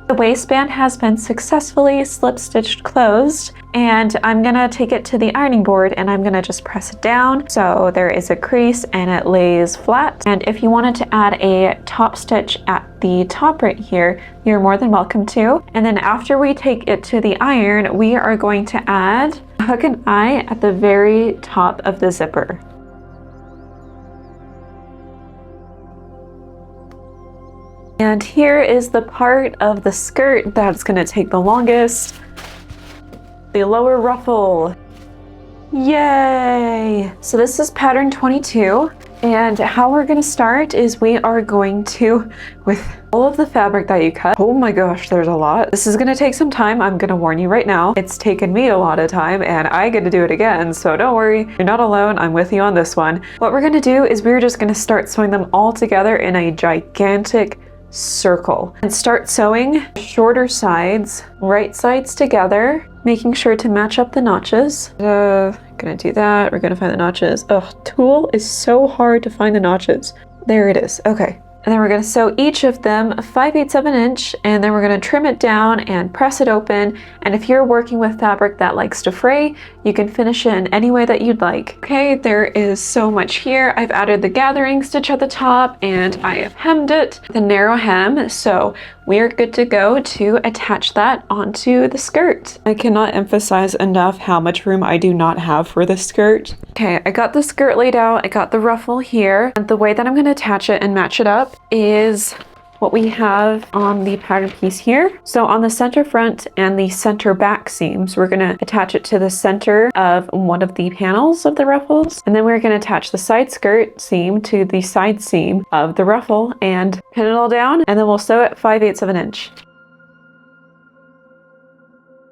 The waistband has been successfully slip stitched closed, and I'm gonna take it to the ironing board and I'm gonna just press it down so there is a crease and it lays flat. And if you wanted to add a top stitch at the top right here, you're more than welcome to. And then after we take it to the iron, we are going to add a hook and eye at the very top of the zipper. And here is the part of the skirt that's going to take the longest. The lower ruffle. Yay! So this is pattern 22, and how we're going to start is we are going to, with all of the fabric that you cut, oh my gosh, there's a lot. This is going to take some time. I'm going to warn you right now. It's taken me a lot of time and I get to do it again, so don't worry. You're not alone. I'm with you on this one. What we're going to do is we're just going to start sewing them all together in a gigantic circle and start sewing shorter sides, right sides together, making sure to match up the notches. Gonna do that. We're gonna find the notches. Ugh, tulle is so hard to find the notches. There it is. Okay. And then we're going to sew each of them 5/8 of an inch, and then we're going to trim it down and press it open. And if you're working with fabric that likes to fray, you can finish it in any way that you'd like. Okay, there is so much here. I've added the gathering stitch at the top and I have hemmed it, the narrow hem, so we're good to go to attach that onto the skirt. I cannot emphasize enough how much room I do not have for the skirt. Okay, I got the skirt laid out, I got the ruffle here, and the way that I'm going to attach it and match it up is what we have on the pattern piece here. So on the center front and the center back seams, we're going to attach it to the center of one of the panels of the ruffles, and then we're going to attach the side skirt seam to the side seam of the ruffle and pin it all down, and then we'll sew it 5/8 of an inch.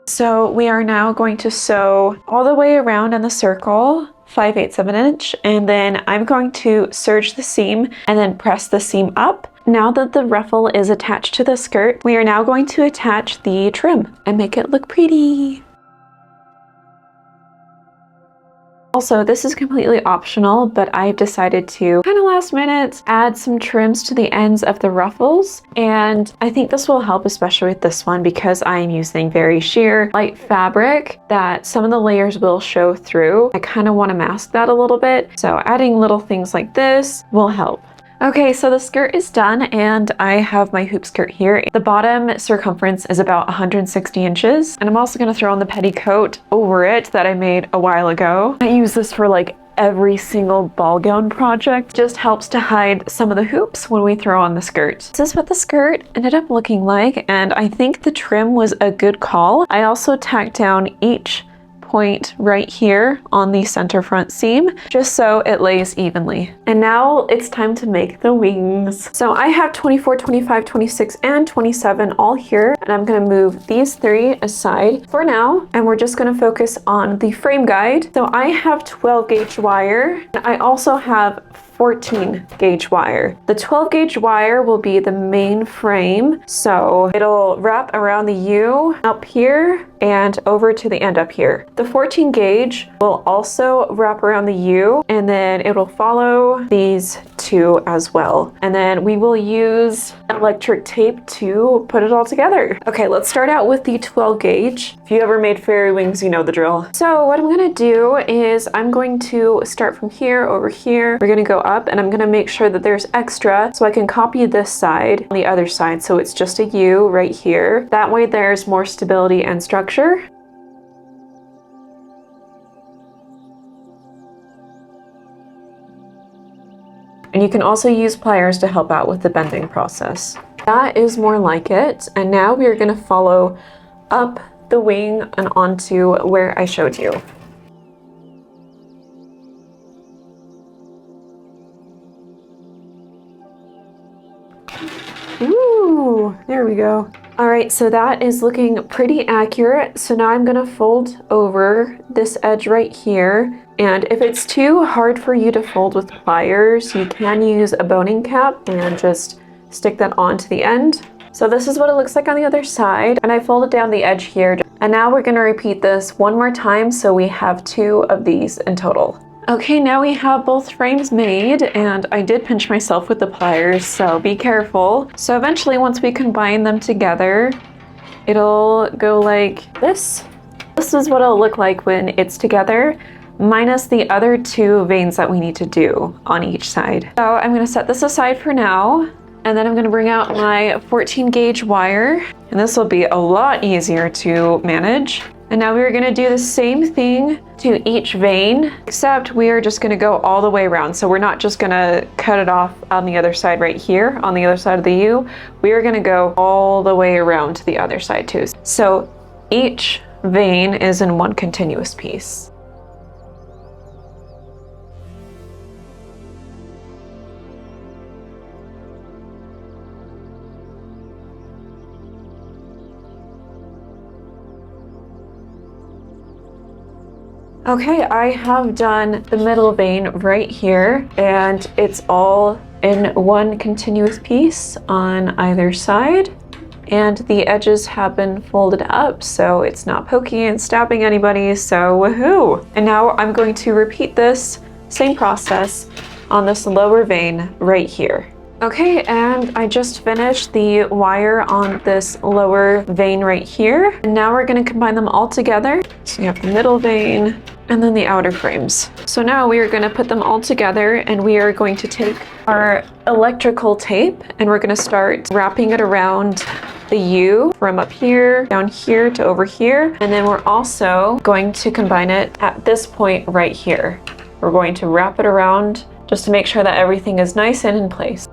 So we are now going to sew all the way around in the circle 5/8 of an inch, and then I'm going to serge the seam and then press the seam up. Now that the ruffle is attached to the skirt, we are now going to attach the trim and make it look pretty. Also, this is completely optional, but I've decided to kind of last minute add some trims to the ends of the ruffles. And I think this will help, especially with this one, because I'm using very sheer, light fabric that some of the layers will show through. I kind of want to mask that a little bit. So adding little things like this will help. Okay, so the skirt is done and I have my hoop skirt here. The bottom circumference is about 160 inches. And I'm also gonna throw on the petticoat over it that I made a while ago. I use this for like every single ball gown project. Just helps to hide some of the hoops when we throw on the skirt. This is what the skirt ended up looking like, and I think the trim was a good call. I also tacked down each point right here on the center front seam, just so it lays evenly. And now it's time to make the wings. So I have 24, 25, 26, and 27 all here, and I'm gonna move these three aside for now, and we're just gonna focus on the frame guide. So I have 12 gauge wire, and I also have 14 gauge wire. The 12 gauge wire will be the main frame, so it'll wrap around the U up here and over to the end up here. The 14 gauge will also wrap around the U, and then it will follow these two as well. And then we will use electric tape to put it all together. Okay, let's start out with the 12 gauge. If you ever made fairy wings, you know the drill. So what I'm gonna do is I'm going to start from here over here. We're gonna go up, and I'm gonna make sure that there's extra so I can copy this side on the other side, so it's just a U right here. That way there's more stability and structure. And you can also use pliers to help out with the bending process. That is more like it. And now we are gonna follow up the wing and onto where I showed you. Ooh, there we go. All right, so that is looking pretty accurate. So now I'm gonna fold over this edge right here. And if it's too hard for you to fold with pliers, you can use a boning cap and just stick that onto the end. So this is what it looks like on the other side. And I folded down the edge here. And now we're gonna repeat this one more time, so we have 2 of these in total. Okay, now we have both frames made, and I did pinch myself with the pliers, so be careful. So eventually, once we combine them together, it'll go like this. This is what it'll look like when it's together, minus the other 2 veins that we need to do on each side. So I'm gonna set this aside for now, and then I'm gonna bring out my 14 gauge wire, and this will be a lot easier to manage. And now we're gonna do the same thing to each vein, except we are just gonna go all the way around. So we're not just gonna cut it off on the other side right here, on the other side of the U. We are gonna go all the way around to the other side too. So each vein is in one continuous piece. Okay, I have done the middle vein right here, and it's all in one continuous piece on either side, and the edges have been folded up so it's not poking and stabbing anybody, so woohoo! And now I'm going to repeat this same process on this lower vein right here. Okay, and I just finished the wire on this lower vein right here. And now we're gonna combine them all together. So you have the middle vein and then the outer frames. So now we are gonna put them all together, and we are going to take our electrical tape and we're gonna start wrapping it around the U from up here, down here to over here. And then we're also going to combine it at this point right here. We're going to wrap it around just to make sure that everything is nice and in place.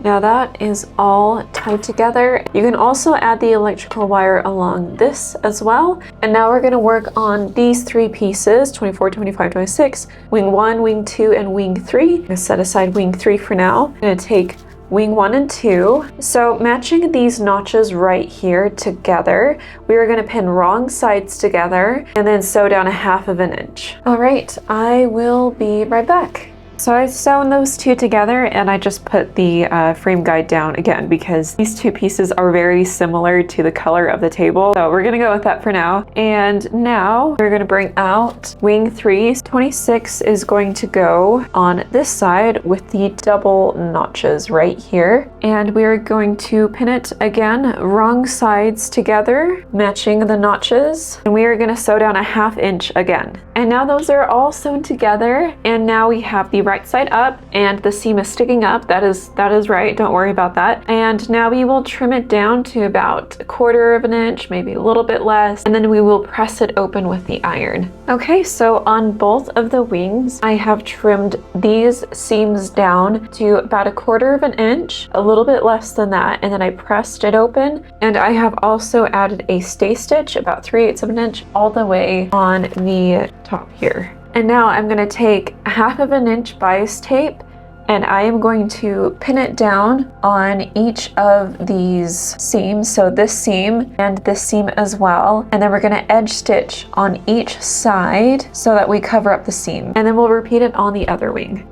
Now that is all tied together. You can also add the electrical wire along this as well. And now we're gonna work on these 3 pieces, 24, 25, 26, wing 1, wing 2, and wing 3. I'm gonna set aside wing 3 for now. I'm gonna take wing 1 and 2. So matching these notches right here together, we are gonna pin wrong sides together and then sew down 1/2 of an inch. All right, I will be right back. So I sewn those two together and I just put the frame guide down again because these two pieces are very similar to the color of the table. So we're gonna go with that for now. And now we're gonna bring out wing 3. 26 is going to go on this side with the double notches right here. And we're going to pin it again, wrong sides together, matching the notches. And we are gonna sew down a 1/2 inch again. And now those are all sewn together. And now we have the right side up and the seam is sticking up. That is right, don't worry about that. And now we will trim it down to about 1/4 of an inch, maybe a little bit less, and then we will press it open with the iron. Okay, so on both of the wings, I have trimmed these seams down to about 1/4 of an inch, a little bit less than that, and then I pressed it open, and I have also added a stay stitch about 3/8 of an inch all the way on the top here. And now I'm going to take 1/2 of an inch bias tape and I am going to pin it down on each of these seams. So this seam and this seam as well. And then we're going to edge stitch on each side so that we cover up the seam. And then we'll repeat it on the other wing.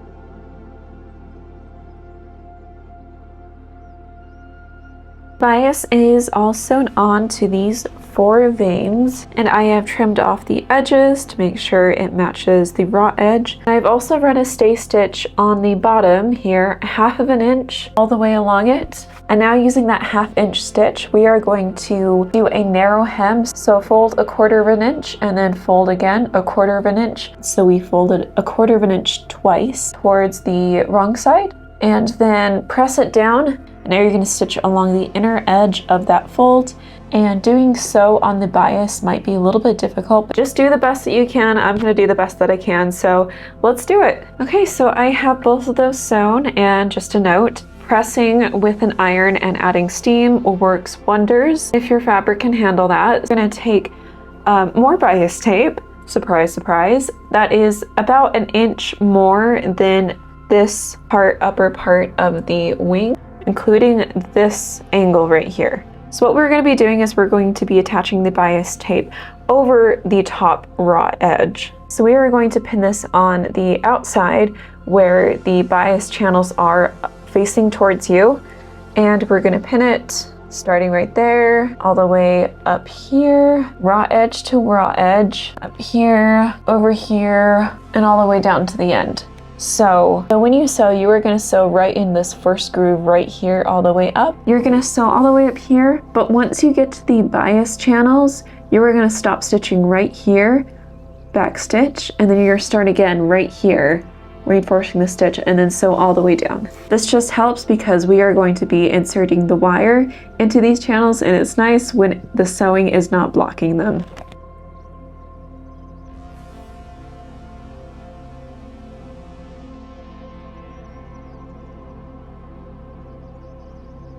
Bias is all sewn on to these 4 veins, and I have trimmed off the edges to make sure it matches the raw edge. I've also run a stay stitch on the bottom here, 1/2 of an inch all the way along it. And now using that 1/2 inch stitch, we are going to do a narrow hem. So fold 1/4 of an inch and then fold again 1/4 of an inch. So we folded 1/4 of an inch twice towards the wrong side, and then press it down. And now you're going to stitch along the inner edge of that fold. And doing so on the bias might be a little bit difficult, but just do the best that you can. I'm going to do the best that I can, so let's do it. Okay, so I have both of those sewn, and just a note, pressing with an iron and adding steam works wonders if your fabric can handle that. I'm going to take more bias tape, surprise, surprise. That is about 1 inch more than this upper part of the wing, including this angle right here. So what we're going to be doing is we're going to be attaching the bias tape over the top raw edge. So we are going to pin this on the outside where the bias channels are facing towards you. And we're going to pin it starting right there, all the way up here, raw edge to raw edge, up here, over here, and all the way down to the end. So when you sew, you are going to sew right in this first groove right here all the way up. You're going to sew all the way up here, but once you get to the bias channels, you are going to stop stitching right here, back stitch, and then you're going to start again right here, reinforcing the stitch, and then sew all the way down. This just helps because we are going to be inserting the wire into these channels, and it's nice when the sewing is not blocking them.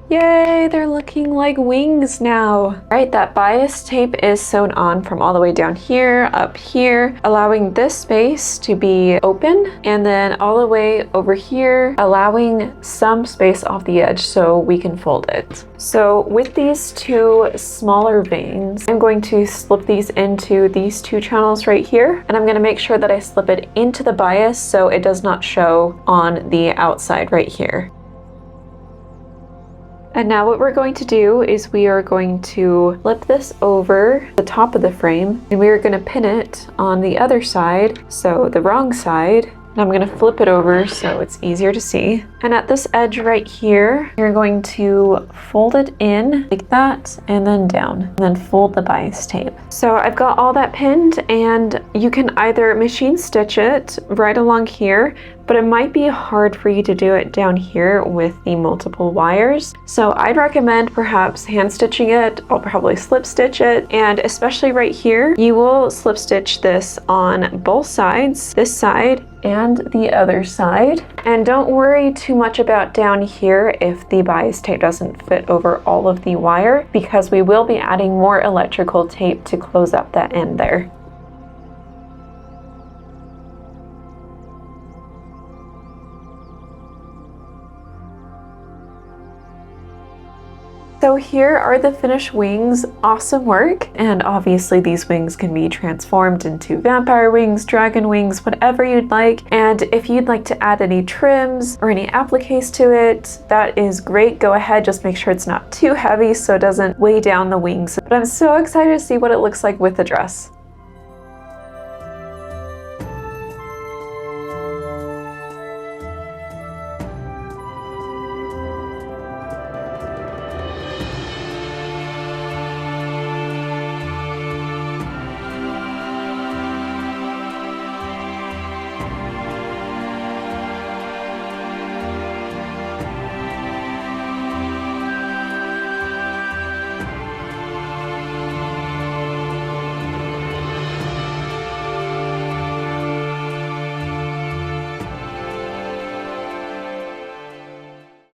Yay, they're looking like wings now. All right, that bias tape is sewn on from all the way down here, up here, allowing this space to be open, and then all the way over here, allowing some space off the edge so we can fold it. So with these 2 smaller veins, I'm going to slip these into these 2 channels right here, and I'm going to make sure that I slip it into the bias so it does not show on the outside right here. And now what we're going to do is we are going to flip this over the top of the frame, and we are going to pin it on the other side, so the wrong side. And I'm going to flip it over so it's easier to see. And at this edge right here, you're going to fold it in like that and then down, and then fold the bias tape. So I've got all that pinned, and you can either machine stitch it right along here, but it might be hard for you to do it down here with the multiple wires. So I'd recommend perhaps hand stitching it. I'll probably slip stitch it, and especially right here, you will slip stitch this on both sides, this side and the other side. And don't worry too much about down here if the bias tape doesn't fit over all of the wire, because we will be adding more electrical tape to close up that end there. So here are the finished wings. Awesome work. And obviously these wings can be transformed into vampire wings, dragon wings, whatever you'd like. And if you'd like to add any trims or any appliques to it, that is great. Go ahead, just make sure it's not too heavy so it doesn't weigh down the wings. But I'm so excited to see what it looks like with the dress.